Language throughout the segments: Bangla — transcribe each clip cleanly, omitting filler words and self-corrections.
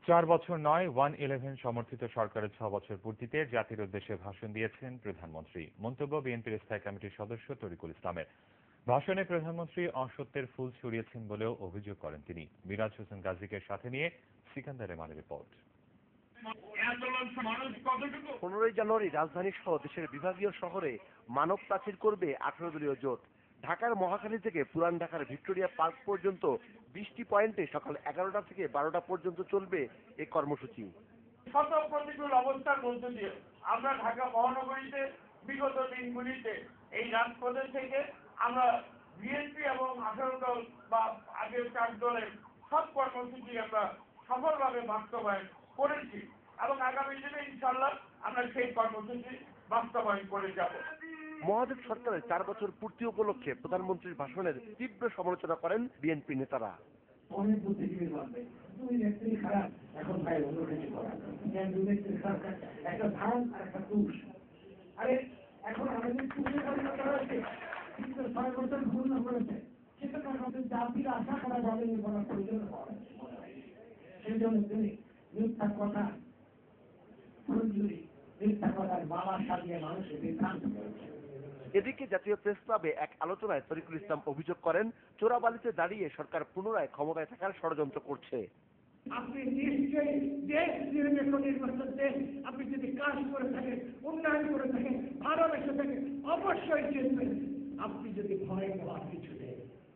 4 বছর নয় 111 সমর্থিত সরকারের 6 বছর পূর্তিতে জাতির উদ্দেশ্যে ভাষণ দিয়েছেন প্রধানমন্ত্রী। মন্তব্য বিএনপির স্থায়ী কমিটির সদস্য তরিকুল ইসলামের। ভাষণে প্রধানমন্ত্রী অসত্যের ফুল ছড়িয়েছেন বলেও অভিযোগ করেন তিনি। মিরাজ হোসেন গাজীকে সাথে নিয়ে সিকান্দার রেমানের রিপোর্ট। 15 জানুয়ারি রাজধানী সহ দেশের বিভাগীয় শহরে মানব প্রাচীর করবে 18 দলীয় জোট। ঢাকার মহাখালী থেকে পুরান ঢাকার ভিক্টোরিয়া পার্ক পর্যন্ত 20টি পয়েন্টে সকাল 11টা থেকে 12টা পর্যন্ত চলবে এই কর্মসূচি। শত প্রতিকূল অবস্থার মধ্য দিয়ে আমরা ঢাকা মহানগরীতে বিগত দিনগুলিতে এই রাজপথে থেকে আমরা বিএনপি এবং 18 দল বা আগের 4 দলের সব কর্মসূচি আমরা সফলভাবে বাস্তবায়ন করেছি এবং আগামী দিনে ইনশাআল্লাহ আমরা সেই কর্মসূচি বাস্তবায়ন করে যাব। মহাদেব সরকারের 4 বছর পূর্তি উপলক্ষে প্রধানমন্ত্রীর ভাষণের তীব্র সমালোচনা করেন বিএনপি নেতারা। অনেক বুদ্ধিজীবী বলবে দুই ব্যক্তি খারাপ, এখন ভাই অন্য কিছু করা দুই ব্যক্তি খারাপ, একটা ধান আর একটা তুষ। আরে এখন আমাদের তুষের কথা হয়েছে, কিন্তু 6 বছর পূর্ণ করেছে, সেটা আমাদের জাতির আশা করা যাবে বলার প্রয়োজন হয়। সেই জন্য তিনি মিথ্যা কথা মিথ্যা কথার বাবা সাজিয়ে মানুষের বিভ্রান্ত করেছে। এদিকে জাতীয় প্রেস ক্লাবে এক আলোচনায় তরিকুল ইসলাম অভিযোগ করেন, চোরাবালিতে দাঁড়িয়ে সরকার পুনরায় ক্ষমতায় থাকার ষড়যন্ত্র করছে। আপনি নিশ্চয়ই দেশ নির্বাচন দেশ, আপনি যদি কাজ করে থাকেন, উন্নয়ন করে থাকেন, ভালোবেসে থাকেন, অবশ্যই জিতবেন। আপনি যদি ভয় পাওয়ার কিছু নেই,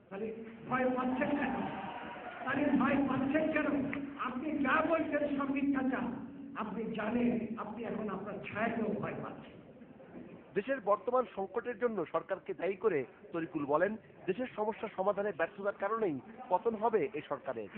তাহলে ভয় পাচ্ছেন কেন? আপনি যা বলছেন সব মিথ্যাচার। আপনি জানেন আপনি এখন আপনার ছায়াকেও ভয় পাচ্ছেন। দেশের বর্তমান সংকটের জন্য সরকারকে দায়ী করে তরিকুল বলেন, দেশের সমস্যা সমাধানে ব্যর্থতার কারণেই পতন হবে এই সরকারের।